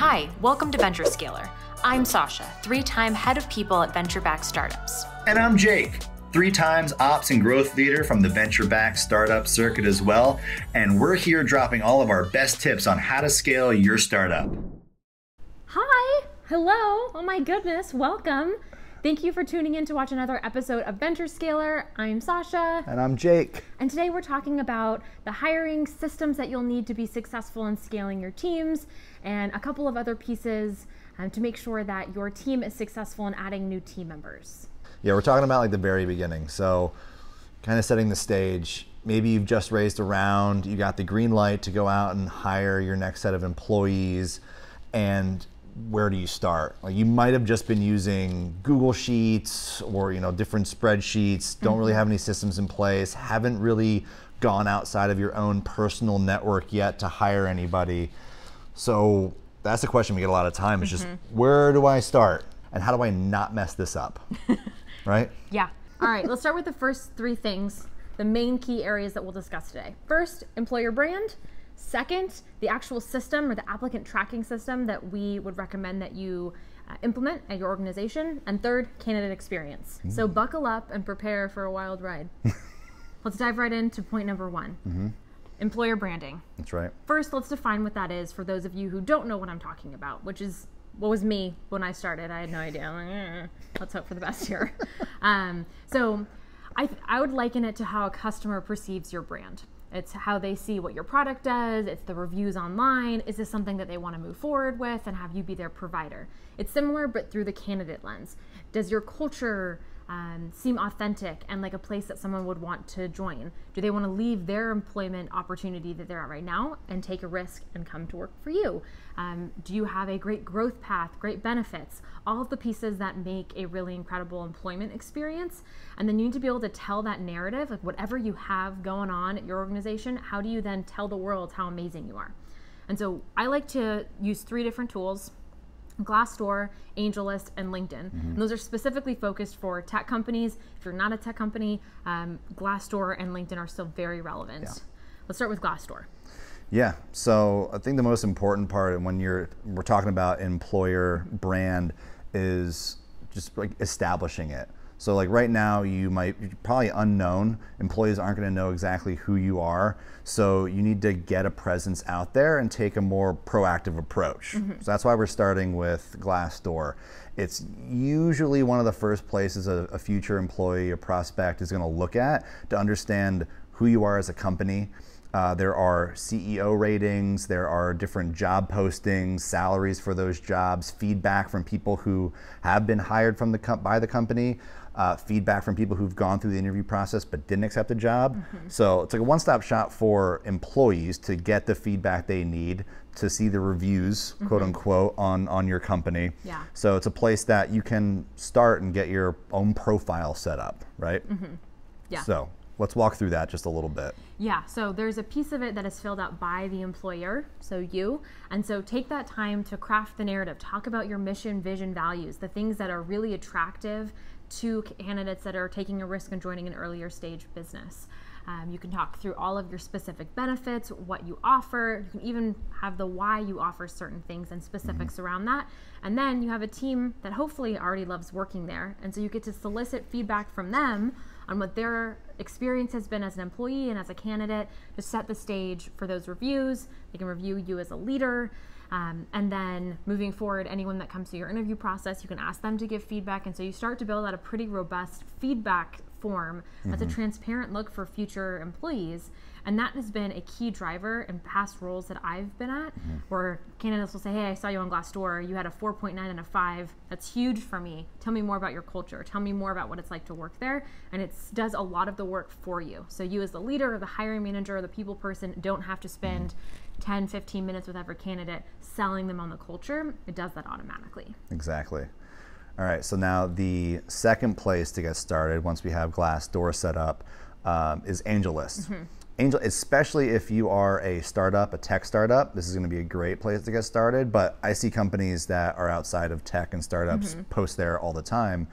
Hi, welcome to Venture Scaler. I'm Sasha, 3-time head of people at venture-backed startups. And I'm Jake, 3 times ops and growth leader from the venture-backed startup circuit as well. And we're here dropping all of our best tips on how to scale your startup. Hi, hello, oh my goodness, welcome. Thank you for tuning in to watch another episode of Venture Scaler. I'm Sasha. And I'm Jake. And today we're talking about the hiring systems that you'll need to be successful in scaling your teams and a couple of other pieces to make sure that your team is successful in adding new team members. Yeah, we're talking about like the very beginning. So kind of setting the stage. Maybe you've just raised a round, you got the green light to go out and hire your next set of employees, and where do you start? Like you might have just been using Google Sheets or different spreadsheets, don't really have any systems in place, haven't really gone outside of your own personal network yet to hire anybody. So that's the question we get a lot of time. It's just, where do I start? And how do I not mess this up? Right? Yeah. All right, let's start with the first 3 things, the main key areas that we'll discuss today. First, employer brand. Second, the actual system or the applicant tracking system that we would recommend that you implement at your organization. And third, candidate experience. So buckle up and prepare for a wild ride. Let's dive right into point number 1. Employer branding. That's right. First, let's define what that is for those of you who don't know what I'm talking about, which is what was me when I started. I had no idea. I'm like, let's hope for the best here. So I would liken it to how a customer perceives your brand. It's how they see what your product does. It's the reviews online. Is this something that they want to move forward with and have you be their provider? It's similar, but through the candidate lens. Does your culture seem authentic and like a place that someone would want to join? Do they want to leave their employment opportunity that they're at right now and take a risk and come to work for you? Do you have a great growth path, great benefits, all of the pieces that make a really incredible employment experience? And then you need to be able to tell that narrative, like whatever you have going on at your organization, how do you then tell the world how amazing you are? And so I like to use 3 different tools: Glassdoor, AngelList, and LinkedIn. And those are specifically focused for tech companies. If you're not a tech company, Glassdoor and LinkedIn are still very relevant. Yeah. Let's start with Glassdoor. Yeah, so I think the most important part when we're talking about employer brand is just like establishing it. So like right now you're probably unknown. Employees aren't going to know exactly who you are. So you need to get a presence out there and take a more proactive approach. So that's why we're starting with Glassdoor. It's usually one of the first places a future employee or prospect is going to look at to understand who you are as a company. There are CEO ratings, there are different job postings, salaries for those jobs, feedback from people who have been hired by the company, feedback from people who've gone through the interview process but didn't accept a job. So it's like a one-stop shop for employees to get the feedback they need to see the reviews, quote unquote, on your company. Yeah. So it's a place that you can start and get your own profile set up, right? Yeah. So let's walk through that just a little bit. Yeah, so there's a piece of it that is filled out by the employer, so you. And so take that time to craft the narrative. Talk about your mission, vision, values, the things that are really attractive to candidates that are taking a risk and joining an earlier stage business. You can talk through all of your specific benefits, what you offer. You can even have the why you offer certain things and specifics around that. And then you have a team that hopefully already loves working there. And so you get to solicit feedback from them on what their experience has been as an employee and as a candidate to set the stage for those reviews. They can review you as a leader. And then moving forward, anyone that comes to your interview process, you can ask them to give feedback. And so you start to build out a pretty robust feedback form that's a transparent look for future employees. And that has been a key driver in past roles that I've been at, where candidates will say, hey, I saw you on Glassdoor, you had a 4.9 and a 5. That's huge for me. Tell me more about your culture. Tell me more about what it's like to work there. And it does a lot of the work for you. So you as the leader or the hiring manager or the people person don't have to spend 10, 15 minutes with every candidate selling them on the culture. It does that automatically. Exactly. All right, so now the second place to get started once we have Glassdoor set up is AngelList. Especially if you are a startup, a tech startup, this is going to be a great place to get started. But I see companies that are outside of tech and startups post there all the time.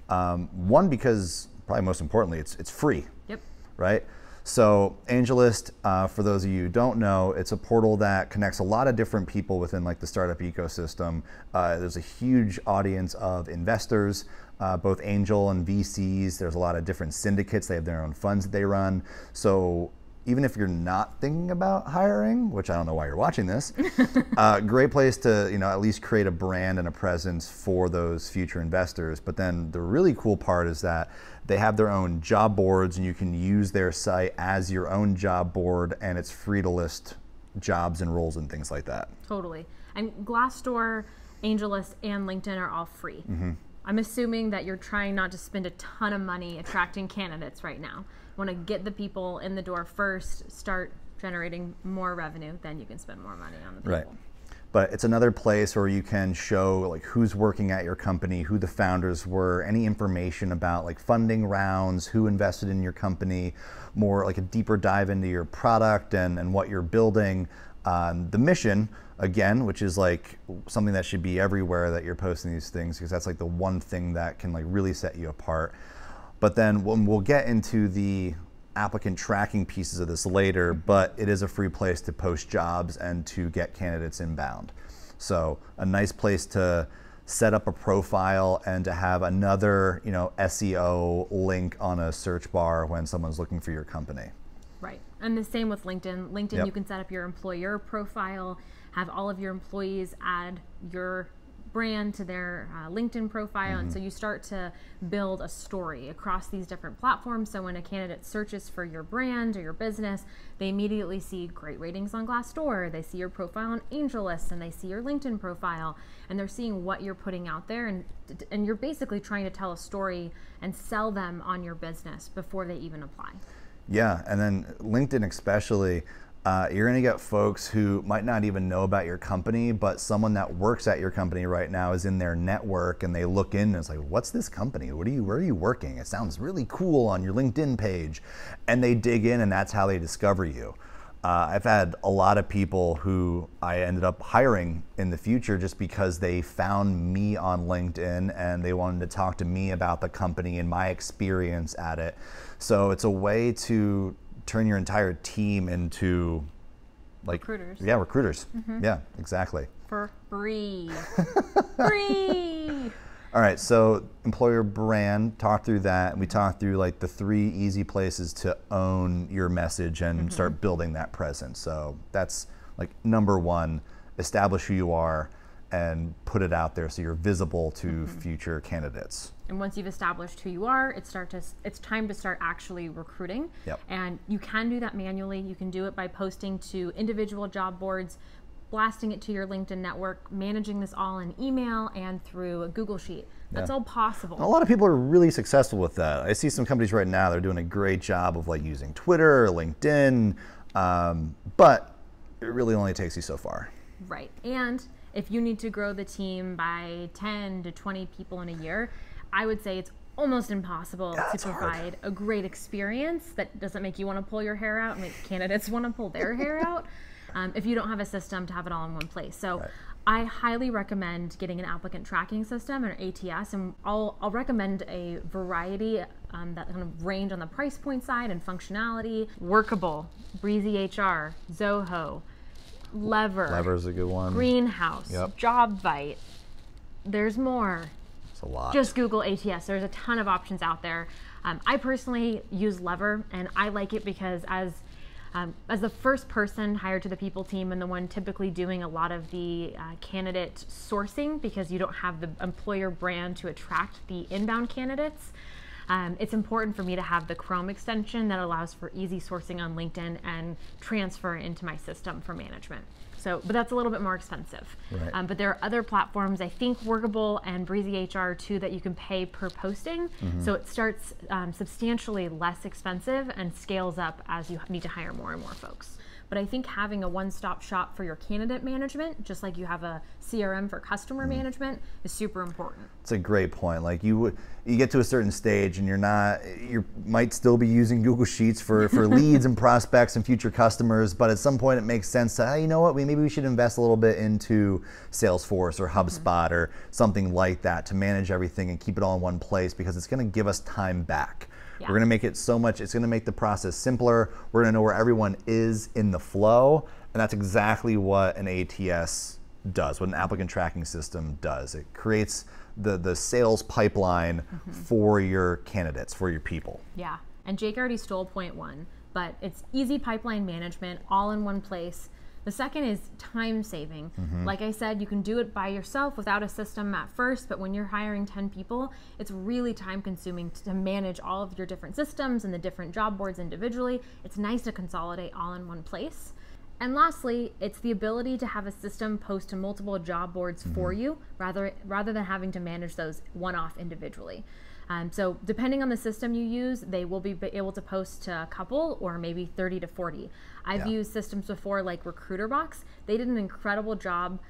One, because probably most importantly, it's free. Yep. Right? So AngelList, for those of you who don't know, it's a portal that connects a lot of different people within like the startup ecosystem. There's a huge audience of investors, both angel and VCs. There's a lot of different syndicates. They have their own funds that they run. So even if you're not thinking about hiring, which I don't know why you're watching this, great place to at least create a brand and a presence for those future investors. But then the really cool part is that they have their own job boards, and you can use their site as your own job board, and it's free to list jobs and roles and things like that. Totally. And Glassdoor, AngelList, and LinkedIn are all free. I'm assuming that you're trying not to spend a ton of money attracting candidates right now. You want to get the people in the door first, start generating more revenue, then you can spend more money on the people. Right. But it's another place where you can show like who's working at your company, who the founders were, any information about like funding rounds, who invested in your company, more like a deeper dive into your product and what you're building. The mission, again, which is like something that should be everywhere that you're posting these things, because that's like the one thing that can like really set you apart. But then we'll get into the applicant tracking pieces of this later, but it is a free place to post jobs and to get candidates inbound. So a nice place to set up a profile and to have another SEO link on a search bar when someone's looking for your company. Right. And the same with LinkedIn. LinkedIn, Yep. You can set up your employer profile, have all of your employees add your brand to their LinkedIn profile. And so you start to build a story across these different platforms. So when a candidate searches for your brand or your business, they immediately see great ratings on Glassdoor, they see your profile on AngelList, and they see your LinkedIn profile, and they're seeing what you're putting out there. And you're basically trying to tell a story and sell them on your business before they even apply. Yeah, and then LinkedIn especially, you're gonna get folks who might not even know about your company, but someone that works at your company right now is in their network, and they look in and it's like, what's this company? Where are you working? It sounds really cool on your LinkedIn page. And they dig in, and that's how they discover you. I've had a lot of people who I ended up hiring in the future just because they found me on LinkedIn and they wanted to talk to me about the company and my experience at it. So it's a way to turn your entire team into like Recruiters. Yeah, recruiters. Yeah, exactly. For free. Free. All right, so employer brand, talk through that. We talked through like the 3 easy places to own your message and start building that presence. So that's like number 1, establish who you are and put it out there so you're visible to future candidates. And once you've established who you are, it's time to start actually recruiting. Yep. And you can do that manually. You can do it by posting to individual job boards, blasting it to your LinkedIn network, managing this all in email and through a Google Sheet. That's all possible. A lot of people are really successful with that. I see some companies right now that are doing a great job of like using Twitter or LinkedIn, but it really only takes you so far. Right. And if you need to grow the team by 10 to 20 people in a year, I would say it's almost impossible to provide a great experience that doesn't make you want to pull your hair out and make candidates want to pull their hair out. If you don't have a system to have it all in one place. So I highly recommend getting an applicant tracking system or ATS, and I'll recommend a variety that kind of range on the price point side and functionality. Workable, Breezy HR, Zoho, Lever's a good one. Greenhouse, JobVite. There's more. It's a lot. Just Google ATS. There's a ton of options out there. I personally use Lever, and I like it because as the first person hired to the people team and the one typically doing a lot of the candidate sourcing, because you don't have the employer brand to attract the inbound candidates, it's important for me to have the Chrome extension that allows for easy sourcing on LinkedIn and transfer into my system for management. So, but that's a little bit more expensive. Right. But there are other platforms, I think Workable and Breezy HR too, that you can pay per posting. So it starts substantially less expensive and scales up as you need to hire more and more folks. But I think having a one-stop shop for your candidate management, just like you have a CRM for customer management, is super important. It's a great point. Like you get to a certain stage and you might still be using Google Sheets for leads and prospects and future customers, but at some point it makes sense to, you know what, maybe we should invest a little bit into Salesforce or HubSpot or something like that to manage everything and keep it all in one place, because it's going to give us time back. Yeah. We're going to make it so much, it's going to make the process simpler. We're going to know where everyone is in the flow. And that's exactly what an ATS does, what an applicant tracking system does. It creates the sales pipeline for your candidates, for your people. Yeah, and Jake already stole point one, but it's easy pipeline management all in one place. The second is time saving. Like I said, you can do it by yourself without a system at first, but when you're hiring 10 people, it's really time consuming to manage all of your different systems and the different job boards individually. It's nice to consolidate all in one place. And lastly, it's the ability to have a system post to multiple job boards for you rather than having to manage those one-off individually. So depending on the system you use, they will be able to post to a couple or maybe 30 to 40. I've used systems before like RecruiterBox. They did an incredible job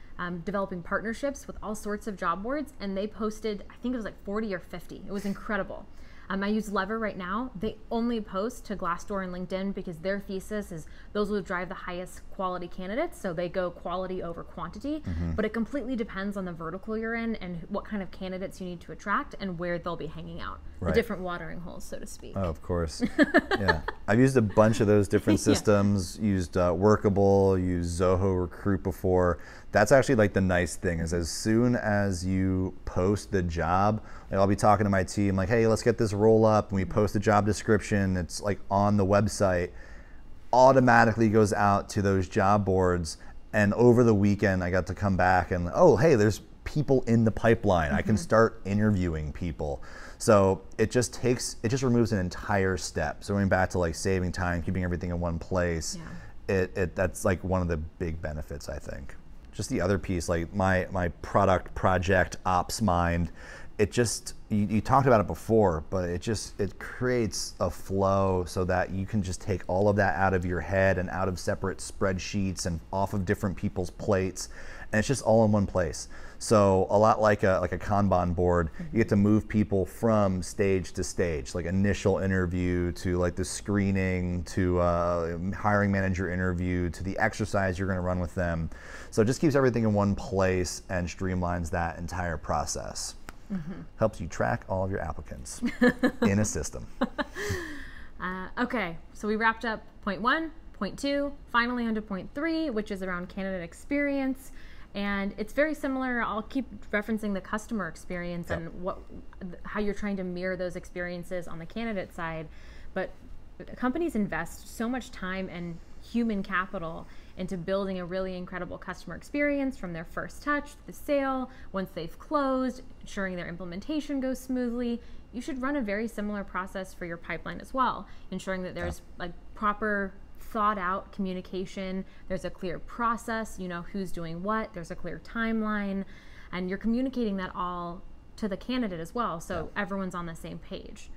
developing partnerships with all sorts of job boards, and they posted, I think it was like 40 or 50. It was incredible. I use Lever right now. They only post to Glassdoor and LinkedIn because their thesis is those will drive the highest quality candidates. So they go quality over quantity, but it completely depends on the vertical you're in and what kind of candidates you need to attract and where they'll be hanging out. Right. The different watering holes, so to speak. Oh, of course. Yeah. I've used a bunch of those different systems, used Workable, used Zoho Recruit before. That's actually like the nice thing is as soon as you post the job, like I'll be talking to my team like, hey, let's get this roll up. And we post the job description. It's like on the website, automatically goes out to those job boards. And over the weekend, I got to come back and, oh, hey, there's people in the pipeline. I can start interviewing people. So it just removes an entire step. So going back to like saving time, keeping everything in one place, that's like one of the big benefits, I think. Just the other piece, like my product project ops mind, it just, you talked about it before, but it creates a flow so that you can just take all of that out of your head and out of separate spreadsheets and off of different people's plates. And it's just all in one place. So a lot like a Kanban board, you get to move people from stage to stage, like initial interview to like the screening to hiring manager interview to the exercise you're going to run with them. So it just keeps everything in one place and streamlines that entire process. Helps you track all of your applicants in a system. Okay, so we wrapped up point one, point two, finally onto point three, which is around candidate experience. And it's very similar. I'll keep referencing the customer experience and how you're trying to mirror those experiences on the candidate side. But companies invest so much time and human capital into building a really incredible customer experience from their first touch to the sale, once they've closed, ensuring their implementation goes smoothly. You should run a very similar process for your pipeline as well, ensuring that there's like proper thought out communication, there's a clear process, you know who's doing what, there's a clear timeline, and you're communicating that all to the candidate as well, so everyone's on the same page.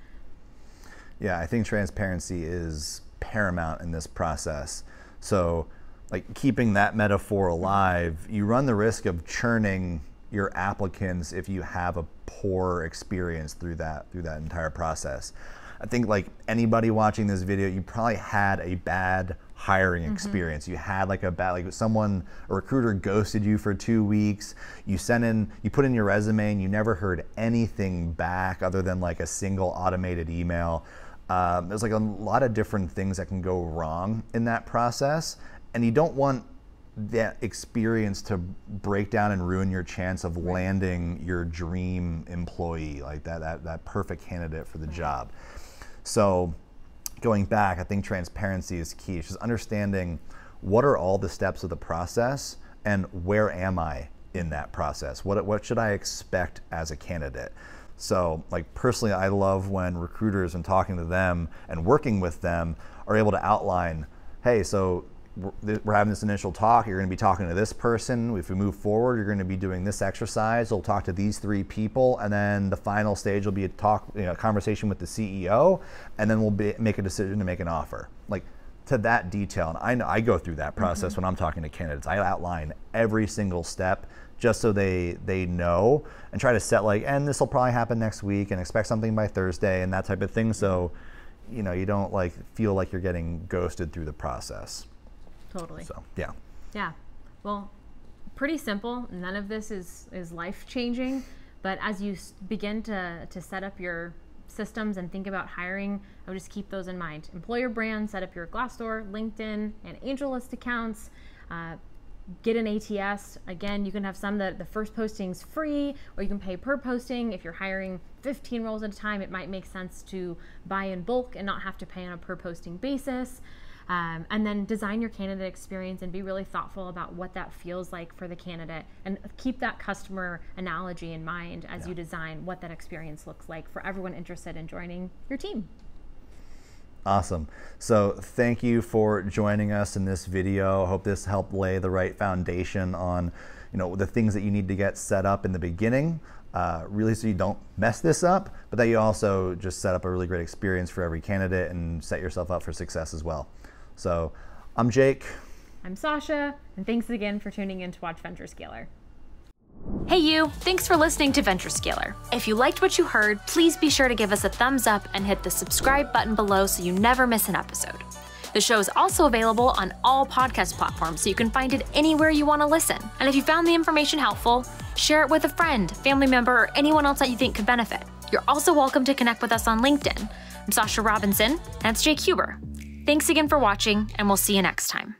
Yeah, I think transparency is paramount in this process. So like keeping that metaphor alive, you run the risk of churning your applicants if you have a poor experience through that entire process. I think like anybody watching this video, you probably had a bad hiring experience. You had like a recruiter ghosted you for 2 weeks. You put in your resume and you never heard anything back other than like a single automated email. There's like a lot of different things that can go wrong in that process. And you don't want that experience to break down and ruin your chance of landing your dream employee, like that perfect candidate for the job. So going back, I think transparency is key. It's just understanding what are all the steps of the process and where am I in that process? What should I expect as a candidate? So like personally, I love when recruiters and talking to them and working with them are able to outline, hey, so we're having this initial talk, you're going to be talking to this person. If we move forward, you're going to be doing this exercise. We'll talk to these 3 people, and then the final stage will be a conversation with the CEO, and then we'll make a decision to make an offer. Like to that detail, and I go through that process when I'm talking to candidates. I outline every single step just so they know, and try to set like, and this will probably happen next week, and expect something by Thursday, and that type of thing. So, you don't like feel like you're getting ghosted through the process. Totally. So, yeah. Yeah. Well, pretty simple. None of this is life-changing, but as you begin to set up your systems and think about hiring, I would just keep those in mind. Employer brand, set up your Glassdoor, LinkedIn, and AngelList accounts. Get an ATS. Again, you can have some that the first posting's free, or you can pay per posting. If you're hiring 15 roles at a time, it might make sense to buy in bulk and not have to pay on a per posting basis. And then design your candidate experience and be really thoughtful about what that feels like for the candidate, and keep that customer analogy in mind as you design what that experience looks like for everyone interested in joining your team. Awesome. So thank you for joining us in this video. I hope this helped lay the right foundation on, the things that you need to get set up in the beginning, really so you don't mess this up, but that you also just set up a really great experience for every candidate and set yourself up for success as well. So I'm Jake. I'm Sasha, and thanks again for tuning in to watch Venture Scaler. Hey you, thanks for listening to Venture Scaler. If you liked what you heard, please be sure to give us a thumbs up and hit the subscribe button below so you never miss an episode. The show is also available on all podcast platforms, so you can find it anywhere you want to listen. And if you found the information helpful, share it with a friend, family member, or anyone else that you think could benefit. You're also welcome to connect with us on LinkedIn. I'm Sasha Robinson, and that's Jake Huber. Thanks again for watching, and we'll see you next time.